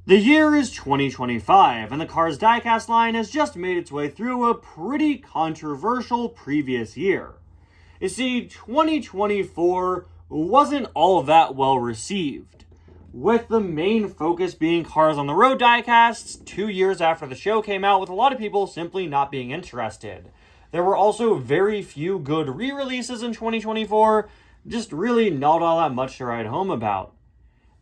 The year is 2025, and the Cars diecast line has just made its way through a pretty controversial previous year. You see, 2024 wasn't all that well received, with the main focus being Cars on the Road diecasts 2 years after the show came out, with a lot of people simply not being interested. There were also very few good re-releases in 2024, just really not all that much to write home about.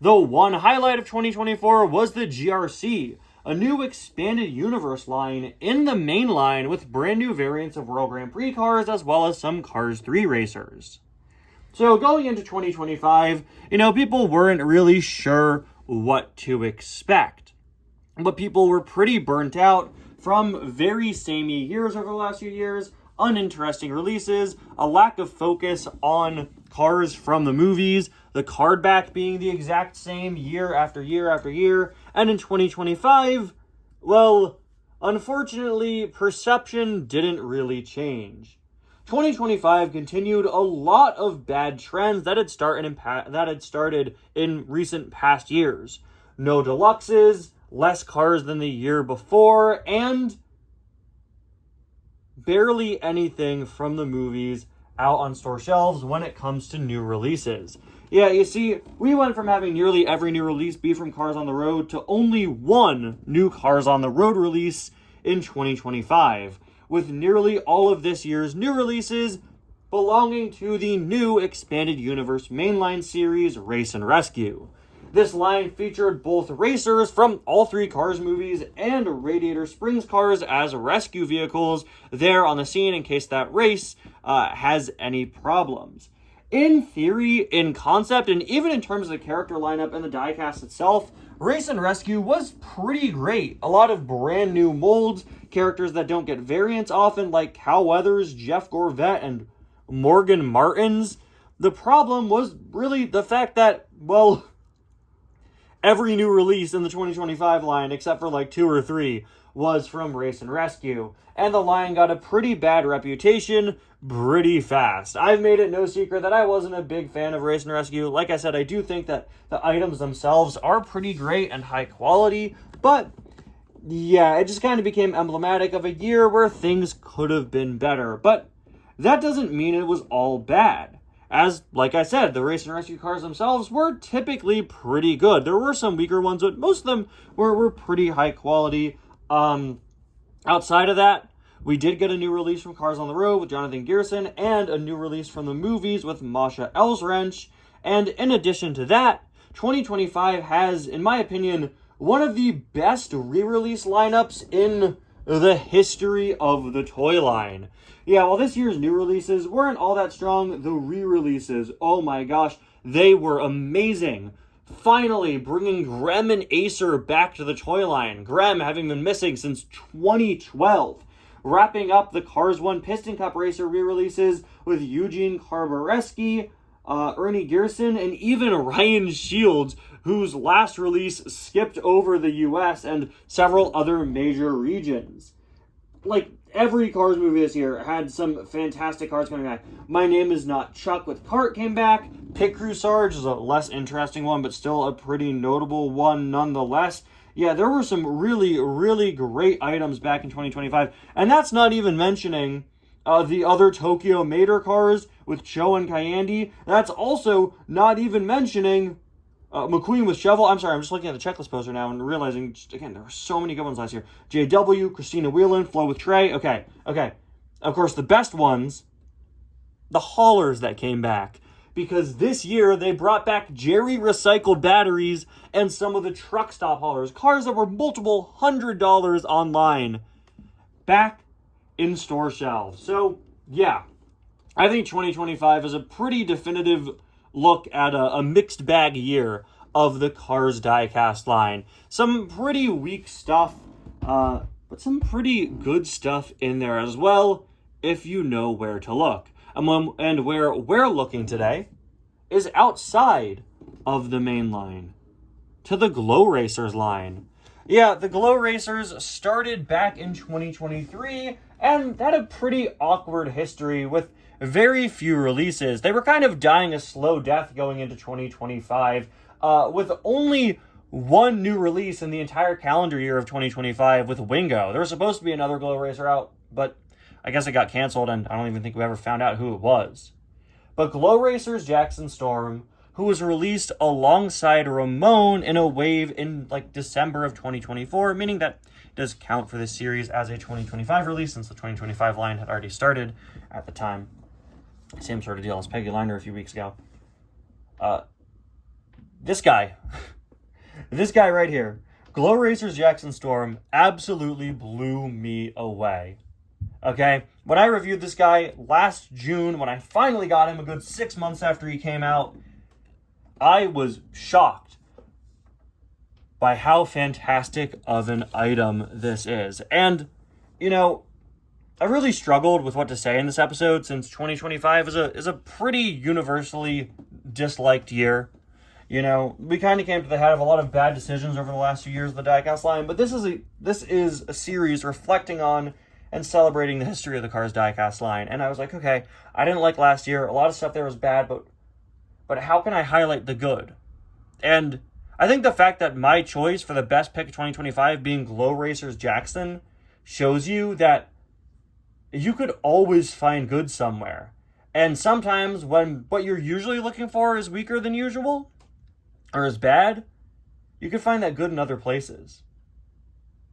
The one highlight of 2024 was the GRC, a new expanded universe line in the main line with brand new variants of World Grand Prix cars as well as some Cars 3 racers. So going into 2025, people weren't really sure what to expect. But people were pretty burnt out from very samey years over the last few years, uninteresting releases, a lack of focus on cars from the movies, the card back being the exact same year after year after year, and in 2025, well, unfortunately, perception didn't really change. 2025 continued a lot of bad trends that had started in recent past years. No deluxes, less cars than the year before, and barely anything from the movies out on store shelves when it comes to new releases. Yeah, you see, we went from having nearly every new release be from Cars on the Road to only one new Cars on the Road release in 2025, with nearly all of this year's new releases belonging to the new Expanded Universe mainline series, Race and Rescue. This line featured both racers from all three Cars movies and Radiator Springs cars as rescue vehicles there on the scene in case that race has any problems. In theory, in concept, and even in terms of the character lineup and the diecast itself, Race and Rescue was pretty great. A lot of brand new molds, characters that don't get variants often, like Cal Weathers, Jeff Gorvette, and Morgan Martins. The problem was really the fact that, well, every new release in the 2025 line, except for like 2 or 3, was from Race and Rescue. And the line got a pretty bad reputation pretty fast. I've made it no secret that I wasn't a big fan of Race and Rescue. Like I said, I do think that the items themselves are pretty great and high quality, but yeah, it just kind of became emblematic of a year where things could have been better. But that doesn't mean it was all bad. As, like I said, the Race and Rescue cars themselves were typically pretty good. There were some weaker ones, but most of them were pretty high quality. Outside of that, we did get a new release from Cars on the Road with Jonathan Gearson and a new release from the movies with Masha Elswrench. And in addition to that, 2025 has, in my opinion, one of the best re-release lineups in the history of the toy line. Yeah, while this year's new releases weren't all that strong, the re-releases, oh my gosh, they were amazing. Finally bringing Grem and Acer back to the toy line. Grem having been missing since 2012. Wrapping up the Cars 1 Piston Cup Racer re-releases with Eugene Karbareski, Ernie Gearson, and even Ryan Shields, whose last release skipped over the US and several other major regions. Like, every Cars movie this year had some fantastic cars coming back. My Name Is Not Chuck with Cart came back. Pit Crew Sarge is a less interesting one, but still a pretty notable one nonetheless. Yeah, there were some really, really great items back in 2025. And that's not even mentioning the other Tokyo Mater cars with Cho and Kayandi. That's also not even mentioning McQueen with Shovel. I'm sorry, I'm just looking at the checklist poster now and realizing, again, there were so many good ones last year. JW, Christina Whelan, Flo with Trey. Okay. Of course, the best ones, the haulers that came back. Because this year, they brought back Jerry recycled batteries and some of the truck stop haulers, cars that were multiple $100s online, back in store shelves. So, yeah, I think 2025 is a pretty definitive look at a mixed bag year of the Cars diecast line. Some pretty weak stuff, but some pretty good stuff in there as well, if you know where to look. And where we're looking today is outside of the main line, to the Glow Racers line. Yeah, the Glow Racers started back in 2023 and had a pretty awkward history with very few releases. They were kind of dying a slow death going into 2025, with only one new release in the entire calendar year of 2025 with Wingo. There was supposed to be another Glow Racer out, but I guess it got canceled, and I don't even think we ever found out who it was. But Glow Racer's Jackson Storm, who was released alongside Ramon in a wave in like December of 2024, meaning that it does count for this series as a 2025 release since the 2025 line had already started at the time. Same sort of deal as Peggy Liner a few weeks ago. This guy right here, Glow Racer's Jackson Storm, absolutely blew me away. Okay, when I reviewed this guy last June, when I finally got him a good 6 months after he came out, I was shocked by how fantastic of an item this is. And, you know, I really struggled with what to say in this episode since 2025 is a pretty universally disliked year. You know, we kind of came to the head of a lot of bad decisions over the last few years of the diecast line, but this is a series reflecting on and celebrating the history of the Cars diecast line. And I was like, okay, I didn't like last year. A lot of stuff there was bad, but how can I highlight the good? And I think the fact that my choice for the best pick of 2025 being Glow Racer's Jackson shows you that you could always find good somewhere. And sometimes when what you're usually looking for is weaker than usual, or is bad, you can find that good in other places.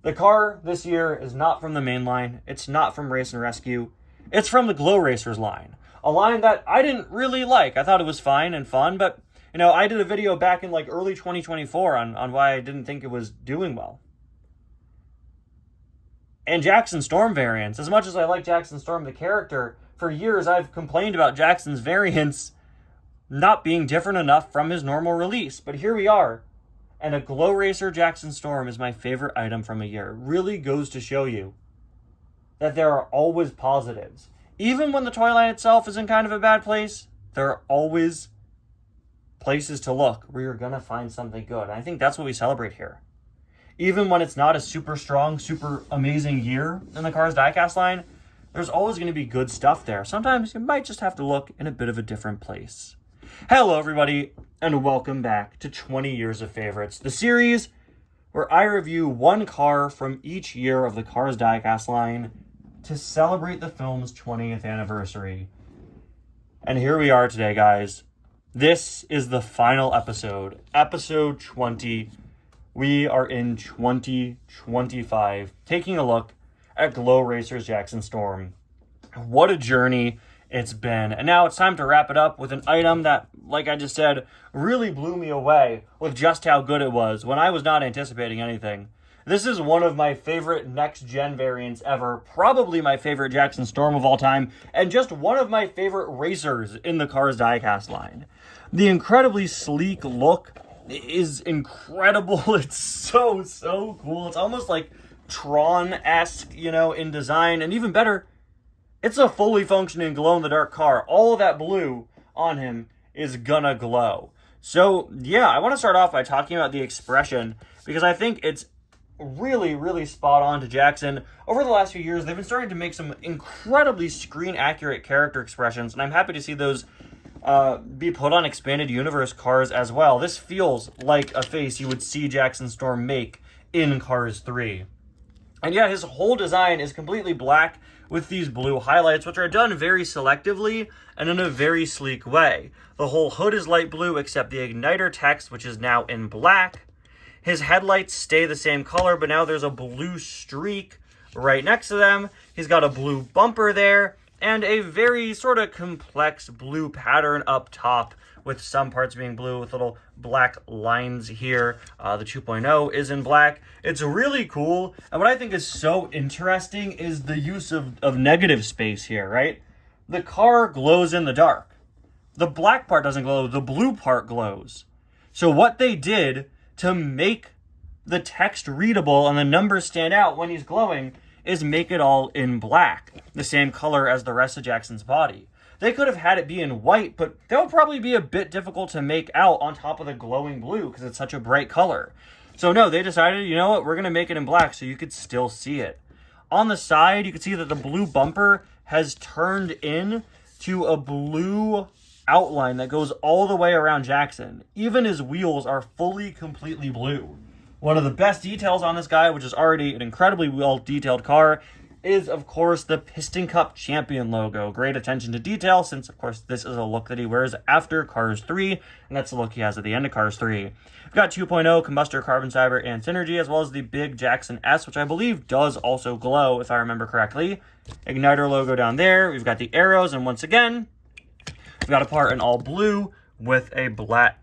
The car this year is not from the main line. It's not from Race and Rescue. It's from the Glow Racers line. A line that I didn't really like. I thought it was fine and fun, but, you know, I did a video back in like early 2024 on why I didn't think it was doing well. And Jackson Storm variants. As much as I like Jackson Storm, the character, for years I've complained about Jackson's variants not being different enough from his normal release. But here we are. And a Glow Racer Jackson Storm is my favorite item from a year. It really goes to show you that there are always positives. Even when the toy line itself is in kind of a bad place, there are always places to look where you're going to find something good. And I think that's what we celebrate here. Even when it's not a super strong, super amazing year in the Cars diecast line, there's always going to be good stuff there. Sometimes you might just have to look in a bit of a different place. Hello, everybody, and welcome back to 20 Years of Favorites, the series where I review one car from each year of the Cars diecast line to celebrate the film's 20th anniversary. And here we are today, guys. This is the final episode, episode 20. We are in 2025, taking a look at Glow Racer's Jackson Storm. What a journey it's been. And now it's time to wrap it up with an item that, like I just said, really blew me away with just how good it was when I was not anticipating anything. This is one of my favorite next-gen variants ever, probably my favorite Jackson Storm of all time, and just one of my favorite racers in the Cars diecast line. The incredibly sleek look is incredible. It's so cool. It's almost like Tron-esque, you know, in design, and even better, it's a fully functioning glow-in-the-dark car. All of that blue on him is gonna glow. So, yeah, I want to start off by talking about the expression, because I think it's really spot on to Jackson. Over the last few years, they've been starting to make some incredibly screen-accurate character expressions, and I'm happy to see those be put on expanded universe cars as well. This feels like a face you would see Jackson Storm make in Cars 3. And yeah, his whole design is completely black with these blue highlights, which are done very selectively and in a very sleek way. The whole hood is light blue except the igniter text, which is now in black. His headlights stay the same color, but now there's a blue streak right next to them. He's got a blue bumper there and a very sort of complex blue pattern up top, with some parts being blue with little black lines here. The 2.0 is in black. It's really cool. And what I think is so interesting is the use of negative space here, right? The car glows in the dark. The black part doesn't glow. The blue part glows. So what they did to make the text readable and the numbers stand out when he's glowing is make it all in black, the same color as the rest of Jackson's body. They could have had it be in white, but that would probably be a bit difficult to make out on top of the glowing blue because it's such a bright color. So no, they decided, you know what, we're going to make it in black so you could still see it. On the side, you can see that the blue bumper has turned in to a blue outline that goes all the way around Jackson. Even his wheels are fully, completely blue. One of the best details on this guy, which is already an incredibly well-detailed car, is, of course, the Piston Cup Champion logo. Great attention to detail, since, of course, this is a look that he wears after Cars 3, and that's the look he has at the end of Cars 3. We've got 2.0, Combustor, Carbon Fiber, and Synergy, as well as the big Jackson S, which I believe does also glow, if I remember correctly. Igniter logo down there. We've got the arrows, and once again, we've got a part in all blue with a black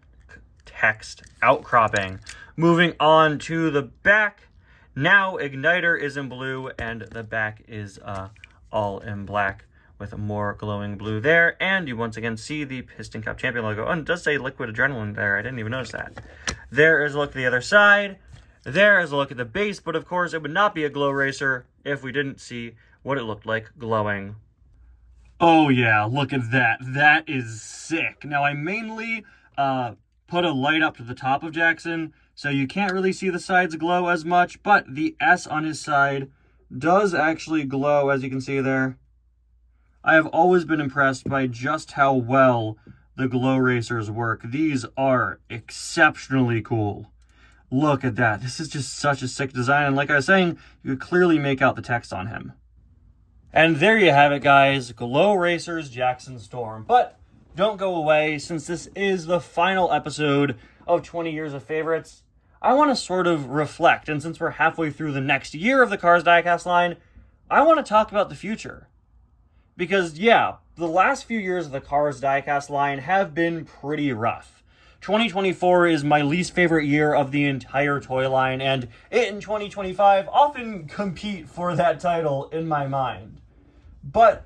text outcropping. Moving on to the back. Now, Igniter is in blue, and the back is all in black with more glowing blue there. And you once again see the Piston Cup Champion logo. Oh, and it does say Liquid Adrenaline there. I didn't even notice that. There is a look at the other side. There is a look at the base. But, of course, it would not be a glow racer if we didn't see what it looked like glowing. Oh, yeah. Look at that. That is sick. Now, I mainly put a light up to the top of Jackson, so you can't really see the sides glow as much, but the S on his side does actually glow, as you can see there. I have always been impressed by just how well the glow racers work. These are exceptionally cool. Look at that. This is just such a sick design, and like I was saying, you could clearly make out the text on him. And there you have it, guys. Glow Racers Jackson Storm. But don't go away, since this is the final episode of 20 Years of Favorites. I want to sort of reflect, and since we're halfway through the next year of the Cars Diecast line, I want to talk about the future. Because, yeah, the last few years of the Cars Diecast line have been pretty rough. 2024 is my least favorite year of the entire toy line, and it and 2025 often compete for that title in my mind. But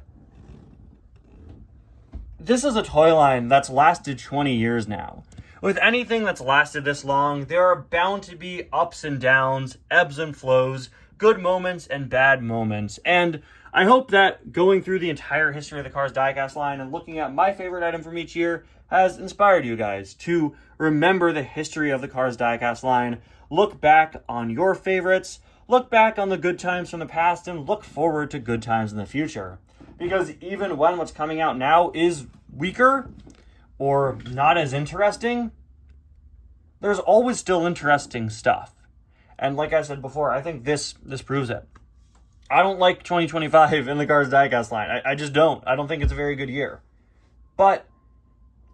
this is a toy line that's lasted 20 years now. With anything that's lasted this long, there are bound to be ups and downs, ebbs and flows, good moments and bad moments. And I hope that going through the entire history of the Cars Diecast line and looking at my favorite item from each year has inspired you guys to remember the history of the Cars Diecast line, look back on your favorites, look back on the good times from the past, and look forward to good times in the future. Because even when what's coming out now is weaker or not as interesting, there's always still interesting stuff. And like I said before, I think this proves it. I don't like 2025 in the Cars Diecast line. I just don't. I don't think it's a very good year. But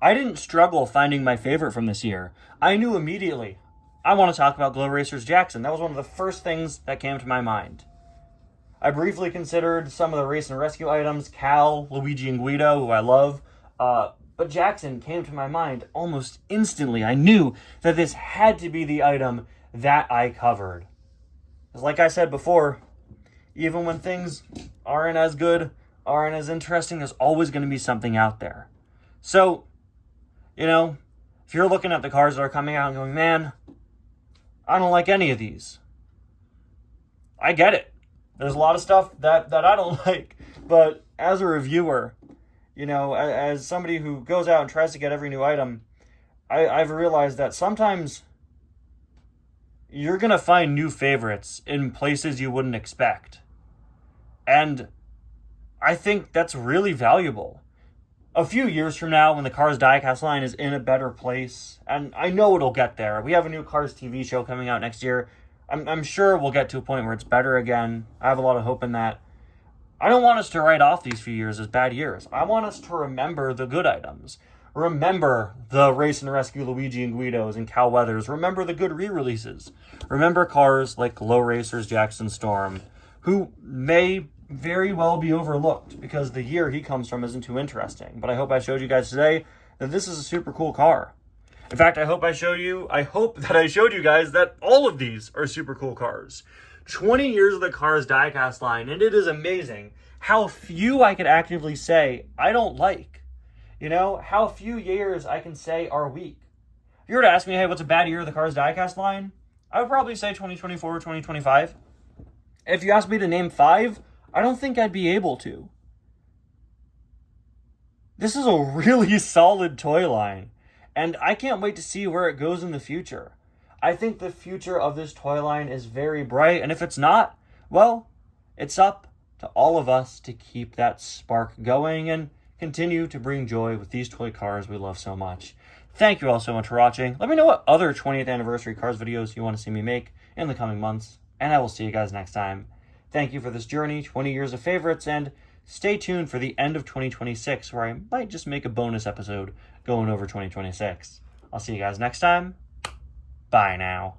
I didn't struggle finding my favorite from this year. I knew immediately, I want to talk about Glow Racers Jackson. That was one of the first things that came to my mind. I briefly considered some of the Race and Rescue items, Cal, Luigi, and Guido, who I love. But Jackson came to my mind almost instantly. I knew that this had to be the item that I covered. Because like I said before, even when things aren't as good, aren't as interesting, there's always going to be something out there. So, you know, if you're looking at the cars that are coming out and going, man, I don't like any of these, I get it. There's a lot of stuff that I don't like. But as a reviewer, you know, as somebody who goes out and tries to get every new item, I've realized that sometimes you're going to find new favorites in places you wouldn't expect. And I think that's really valuable. A few years from now, when the Cars Diecast line is in a better place, and I know it'll get there. We have a new Cars TV show coming out next year. I'm sure we'll get to a point where it's better again. I have a lot of hope in that. I don't want us to write off these few years as bad years. I want us to remember the good items. Remember the Race and Rescue Luigi and Guidos and Cal Weathers. Remember the good re-releases. Remember cars like Glow Racers Jackson Storm, who may very well be overlooked because the year he comes from isn't too interesting. But I hope I showed you guys today that this is a super cool car. In fact, I hope that I showed you guys that all of these are super cool cars. 20 years of the Cars Diecast line, and it is amazing how few I could actively say I don't like. You know, how few years I can say are weak. If you were to ask me, hey, what's a bad year of the Cars Diecast line? I would probably say 2024 or 2025. If you asked me to name 5, I don't think I'd be able to. This is a really solid toy line, and I can't wait to see where it goes in the future. I think the future of this toy line is very bright, and if it's not, well, it's up to all of us to keep that spark going and continue to bring joy with these toy cars we love so much. Thank you all so much for watching. Let me know what other 20th anniversary Cars videos you want to see me make in the coming months, and I will see you guys next time. Thank you for this journey, 20 years of favorites, and stay tuned for the end of 2026, where I might just make a bonus episode going over 2026. I'll see you guys next time. Bye now.